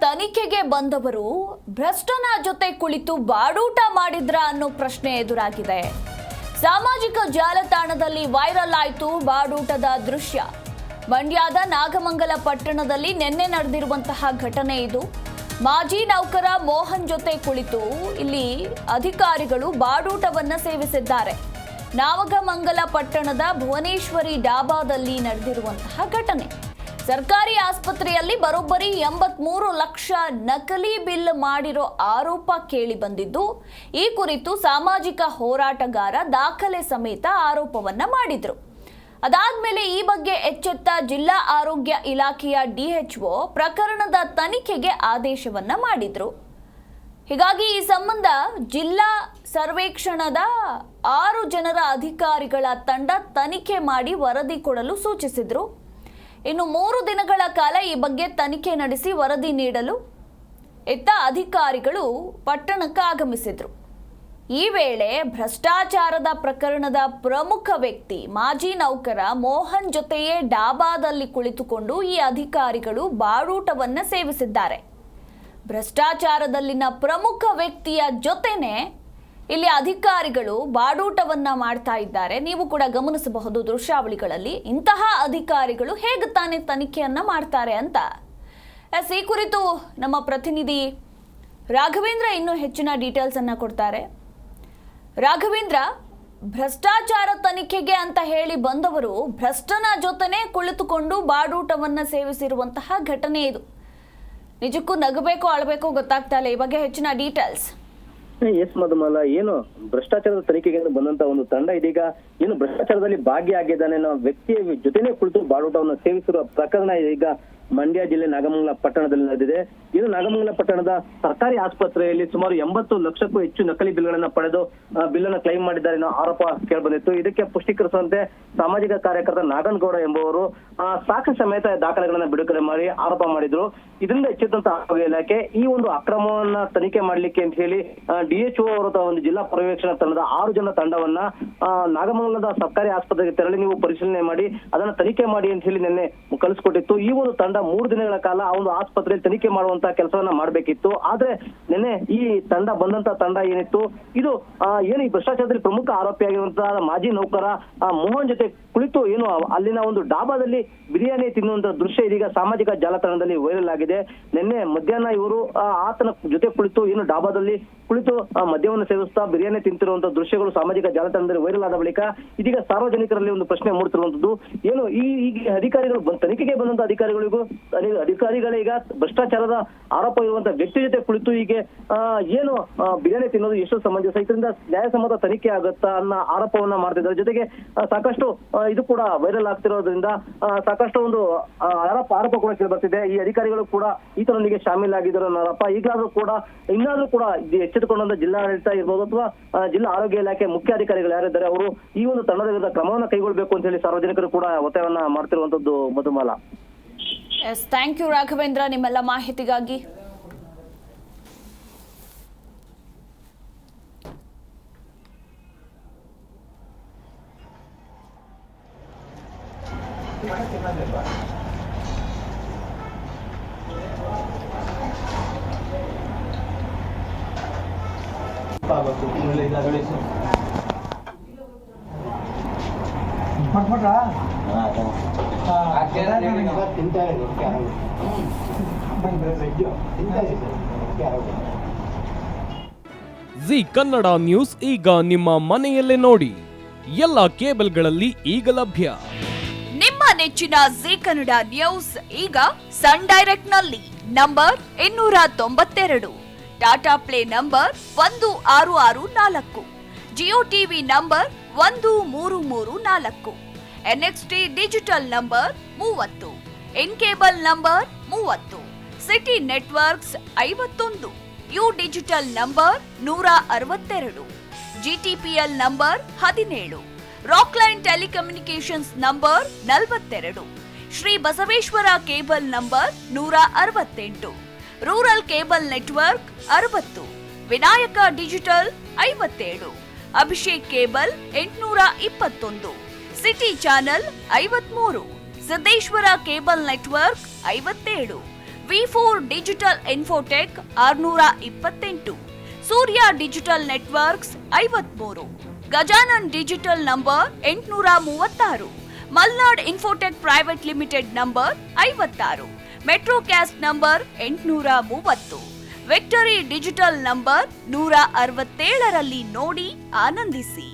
ತನಿಖೆಗೆ ಬಂದವರು ಭ್ರಷ್ಟನ ಜೊತೆ ಕುಳಿತು ಬಾಡೂಟ ಮಾಡಿದ್ರ ಅನ್ನೋ ಪ್ರಶ್ನೆ ಎದುರಾಗಿದೆ. ಸಾಮಾಜಿಕ ಜಾಲತಾಣದಲ್ಲಿ ವೈರಲ್ ಆಯಿತು ಬಾಡೂಟದ ದೃಶ್ಯ. ಮಂಡ್ಯದ ನಾಗಮಂಗಲ ಪಟ್ಟಣದಲ್ಲಿ ನಿನ್ನೆ ನಡೆದಿರುವಂತಹ ಘಟನೆ ಇದು. ಮಾಜಿ ನೌಕರ ಮೋಹನ್ ಜೊತೆ ಕುಳಿತು ಇಲ್ಲಿ ಅಧಿಕಾರಿಗಳು ಬಾಡೂಟವನ್ನ ಸೇವಿಸಿದ್ದಾರೆ. ನಾಗಮಂಗಲ ಪಟ್ಟಣದ ಭುವನೇಶ್ವರಿ ಡಾಬಾದಲ್ಲಿ ನಡೆದಿರುವಂತಹ ಘಟನೆ. ಸರ್ಕಾರಿ ಆಸ್ಪತ್ರೆಯಲ್ಲಿ ಬರೋಬ್ಬರಿ 83 ಲಕ್ಷ ನಕಲಿ ಬಿಲ್ ಮಾಡಿರೋ ಆರೋಪ ಕೇಳಿ ಬಂದಿದ್ದು, ಈ ಕುರಿತು ಸಾಮಾಜಿಕ ಹೋರಾಟಗಾರ ದಾಖಲೆ ಸಮೇತ ಆರೋಪವನ್ನ ಮಾಡಿದ್ರು. ಅದಾದ್ಮೇಲೆ ಈ ಬಗ್ಗೆ ಎಚ್ಚೆತ್ತ ಜಿಲ್ಲಾ ಆರೋಗ್ಯ ಇಲಾಖೆಯ ಡಿಎಚ್ಒ ಪ್ರಕರಣದ ತನಿಖೆಗೆ ಆದೇಶವನ್ನ ಮಾಡಿದ್ರು. ಹೀಗಾಗಿ ಈ ಸಂಬಂಧ ಜಿಲ್ಲಾ ಸರ್ವೇಕ್ಷಣದ 6 ಜನರ ಅಧಿಕಾರಿಗಳ ತಂಡ ತನಿಖೆ ಮಾಡಿ ವರದಿ ಕೊಡಲು ಸೂಚಿಸಿದ್ರು. ಇನ್ನು 3 ದಿನಗಳ ಕಾಲ ಈ ಬಗ್ಗೆ ತನಿಖೆ ನಡೆಸಿ ವರದಿ ನೀಡಲು ಇತ್ತ ಅಧಿಕಾರಿಗಳು ಪಟ್ಟಣಕ್ಕೆ ಆಗಮಿಸಿದ್ರು. ಈ ವೇಳೆ ಭ್ರಷ್ಟಾಚಾರದ ಪ್ರಕರಣದ ಪ್ರಮುಖ ವ್ಯಕ್ತಿ ಮಾಜಿ ನೌಕರ ಮೋಹನ್ ಜೊತೆಯೇ ಡಾಬಾದಲ್ಲಿ ಕುಳಿತುಕೊಂಡು ಈ ಅಧಿಕಾರಿಗಳು ಬಾಡೂಟವನ್ನ ಸೇವಿಸಿದ್ದಾರೆ. ಭ್ರಷ್ಟಾಚಾರದಲ್ಲಿನ ಪ್ರಮುಖ ವ್ಯಕ್ತಿಯ ಜೊತೆನೆ ಇಲ್ಲಿ ಅಧಿಕಾರಿಗಳು ಬಾಡೂಟವನ್ನ ಮಾಡ್ತಾ ಇದ್ದಾರೆ. ನೀವು ಕೂಡ ಗಮನಿಸಬಹುದು ದೃಶ್ಯಾವಳಿಗಳಲ್ಲಿ. ಇಂತಹ ಅಧಿಕಾರಿಗಳು ಹೇಗೆ ತಾನೇ ತನಿಖೆಯನ್ನ ಮಾಡ್ತಾರೆ ಅಂತ ಈ ಕುರಿತು ನಮ್ಮ ಪ್ರತಿನಿಧಿ ರಾಘವೇಂದ್ರ ಇನ್ನೂ ಹೆಚ್ಚಿನ ಡೀಟೇಲ್ಸ್ ಅನ್ನ ಕೊಡ್ತಾರೆ. ರಾಘವೇಂದ್ರ, ಭ್ರಷ್ಟಾಚಾರ ತನಿಖೆಗೆ ಅಂತ ಹೇಳಿ ಬಂದವರು ಭ್ರಷ್ಟನ ಜೊತೆನೆ ಕುಳಿತುಕೊಂಡು ಬಾಡೂಟವನ್ನ ಸೇವಿಸಿರುವಂತಹ ಘಟನೆ ಇದು. ನಿಜಕ್ಕೂ ನಗಬೇಕೋ ಅಳಬೇಕೋ ಗೊತ್ತಾಗ್ತಾ ಇಲ್ಲ. ಈ ಬಗ್ಗೆ ಹೆಚ್ಚಿನ ಡೀಟೇಲ್ಸ್. ಎಸ್ ಮಧುಮಾಲ, ಏನು ಭ್ರಷ್ಟಾಚಾರದ ತನಿಖೆಗೆ ಬಂದಂತ ಒಂದು ತಂಡ ಇದೀಗ ಏನು ಭ್ರಷ್ಟಾಚಾರದಲ್ಲಿ ಭಾಗಿಯಾಗಿದ್ದಾನೆ ಅನ್ನೋ ವ್ಯಕ್ತಿಯ ಜೊತೆನೆ ಕುಳಿತು ಬಾಡೂಟವನ್ನು ಸೇವಿಸಿರುವ ಪ್ರಕರಣ ಈಗ ಮಂಡ್ಯ ಜಿಲ್ಲೆ ನಾಗಮಂಗಲ ಪಟ್ಟಣದಲ್ಲಿ ನಡೆದಿದೆ. ಇದು ನಾಗಮಂಗಲ ಪಟ್ಟಣದ ಸರ್ಕಾರಿ ಆಸ್ಪತ್ರೆಯಲ್ಲಿ ಸುಮಾರು 80 ಲಕ್ಷಕ್ಕೂ ಹೆಚ್ಚು ನಕಲಿ ಬಿಲ್ಗಳನ್ನ ಪಡೆದು ಬಿಲ್ ಅನ್ನ ಕ್ಲೈಮ್ ಮಾಡಿದ್ದಾರೆ ಅನ್ನೋ ಆರೋಪ ಕೇಳಿಬಂದಿತ್ತು. ಇದಕ್ಕೆ ಪುಷ್ಟೀಕರಿಸುವಂತೆ ಸಾಮಾಜಿಕ ಕಾರ್ಯಕರ್ತ ನಾಗನಗೌಡ ಎಂಬುವರು ಸಾಕ್ಷಿ ಸಮೇತ ದಾಖಲೆಗಳನ್ನ ಬಿಡುಗಡೆ ಮಾಡಿ ಆರೋಪ ಮಾಡಿದ್ರು. ಇದರಿಂದ ಎಚ್ಚೆತ್ತಂತ ಆರೋಗ್ಯ ಇಲಾಖೆ ಈ ಒಂದು ಅಕ್ರಮವನ್ನ ತನಿಖೆ ಮಾಡ್ಲಿಕ್ಕೆ ಅಂತ ಹೇಳಿ ಡಿಎಚ್ಒ ಅವರ ಒಂದು ಜಿಲ್ಲಾ ಪರ್ಯವೇಕ್ಷಣಾ ತಂಡದ 6 ಜನ ತಂಡವನ್ನ ನಾಗಮಂಗಲದ ಸರ್ಕಾರಿ ಆಸ್ಪತ್ರೆಗೆ ತೆರಳಿ ನೀವು ಪರಿಶೀಲನೆ ಮಾಡಿ ಅದನ್ನ ತನಿಖೆ ಮಾಡಿ ಅಂತ ಹೇಳಿ ನಿನ್ನೆ ಕಳಿಸ್ಕೊಟ್ಟಿತ್ತು. ಈ ಒಂದು ತಂಡ 3 ದಿನಗಳ ಕಾಲ ಆ ಒಂದು ಆಸ್ಪತ್ರೆಯಲ್ಲಿ ತನಿಖೆ ಮಾಡುವಂತ ಕೆಲಸವನ್ನ ಮಾಡ್ಬೇಕಿತ್ತು. ಆದ್ರೆ ನಿನ್ನೆ ಈ ತಂಡ ಬಂದಂತ ತಂಡ ಏನಿತ್ತು, ಇದು ಏನು ಈ ಭ್ರಷ್ಟಾಚಾರದಲ್ಲಿ ಪ್ರಮುಖ ಆರೋಪಿಯಾಗಿರುವಂತಹ ಮಾಜಿ ನೌಕರ ಮೋಹನ್ ಜೊತೆ ಕುಳಿತು ಏನು ಅಲ್ಲಿನ ಒಂದು ಡಾಬಾದಲ್ಲಿ ಬಿರಿಯಾನಿ ತಿನ್ನುವಂತ ದೃಶ್ಯ ಇದೀಗ ಸಾಮಾಜಿಕ ಜಾಲತಾಣದಲ್ಲಿ ವೈರಲ್ ಆಗಿದೆ. ನಿನ್ನೆ ಮಧ್ಯಾಹ್ನ ಇವರು ಆತನ ಜೊತೆ ಕುಳಿತು ಏನು ಡಾಬಾದಲ್ಲಿ ಕುಳಿತು ಮದ್ಯವನ್ನು ಸೇವಿಸ್ತಾ ಬಿರಿಯಾನಿ ತಿಂತಿರುವಂತಹ ದೃಶ್ಯಗಳು ಸಾಮಾಜಿಕ ಜಾಲತಾಣದಲ್ಲಿ ವೈರಲ್ ಆದ ಬಳಿಕ ಇದೀಗ ಸಾರ್ವಜನಿಕರಲ್ಲಿ ಒಂದು ಪ್ರಶ್ನೆ ಮೂಡುತ್ತಿರುವಂತದ್ದು, ಏನು ಈ ಅಧಿಕಾರಿಗಳು ತನಿಖೆಗೆ ಬಂದಂತ ಅಧಿಕಾರಿಗಳೀಗ ಭ್ರಷ್ಟಾಚಾರದ ಆರೋಪ ಇರುವಂತಹ ವ್ಯಕ್ತಿ ಜೊತೆ ಕುಳಿತು ಹೀಗೆ ಏನು ಬಿರಿಯಾನಿ ತಿನ್ನೋದು ಎಷ್ಟು ಸಮಂಜಸ, ಇದರಿಂದ ನ್ಯಾಯಸಮ್ಮತ ತನಿಖೆ ಆಗುತ್ತಾ ಅನ್ನೋ ಆರೋಪವನ್ನ ಮಾಡ್ತಿದ್ದಾರೆ. ಜೊತೆಗೆ ಸಾಕಷ್ಟು ಇದು ಕೂಡ ವೈರಲ್ ಆಗ್ತಿರೋದ್ರಿಂದ ಸಾಕಷ್ಟು ಒಂದು ಆರೋಪ ಕೂಡ ಕೇಳಿ ಬರ್ತಿದೆ. ಈ ಅಧಿಕಾರಿಗಳು ಕೂಡ ಈತನೊಂದಿಗೆ ಶಾಮೀಲಾಗಿದ್ದಾರೆ ಅನ್ನೋ ಆರೋಪ. ಇನ್ನಾದ್ರೂ ಕೂಡ ಎಚ್ಚೆತ್ತುಕೊಂಡಂತ ಜಿಲ್ಲಾಡಳಿತ ಇರ್ಬೋದು ಅಥವಾ ಜಿಲ್ಲಾ ಆರೋಗ್ಯ ಇಲಾಖೆ ಮುಖ್ಯ ಅಧಿಕಾರಿಗಳು ಯಾರಿದ್ದಾರೆ ಅವರು ಈ ಒಂದು ತಂಡದ ವಿರುದ್ಧ ಕ್ರಮವನ್ನ ಕೈಗೊಳ್ಳಬೇಕು ಅಂತ ಹೇಳಿ ಸಾರ್ವಜನಿಕರು ಕೂಡ ಒತ್ತಾಯವನ್ನ ಮಾಡ್ತಿರುವಂತದ್ದು Madhumala. Yes, thank you Raghavendra ನಿಮ್ಮೆಲ್ಲ ಮಾಹಿತಿಗಾಗಿ. ಜಿ ಕನ್ನಡ ನ್ಯೂಸ್ ಈಗ ನಿಮ್ಮ ಮನೆಯಲ್ಲೇ ನೋಡಿ. ಎಲ್ಲ ಕೇಬಲ್ಗಳಲ್ಲಿ ಈಗ ಲಭ್ಯ. ನಿಮ್ಮ ನೆಚ್ಚಿನ ಜಿ ಕನ್ನಡ ನ್ಯೂಸ್ ಈಗ ಸನ್ ಡೈರೆಕ್ಟ್ ನಲ್ಲಿ number 292, Tata play number 1664, Jio TV number 1334, NXT digital number 30, in cable number 30, city networks 51, U digital number 162, GTPL number 17, Rockline telecommunications number 42, Shri Basaveshwara cable number 168, rural cable network 60, Vinayaka digital 57, Abhishek cable 821, city channel 53, Siddeshwara cable network 57, V4 digital Infotech 628, Surya digital networks 53, Gajanan digital number 836, Malnad infotech private limited number 56, Metrocast number 830, victory digital number 167ರಲ್ಲಿ ನೋಡಿ ಆನಂದಿಸಿ.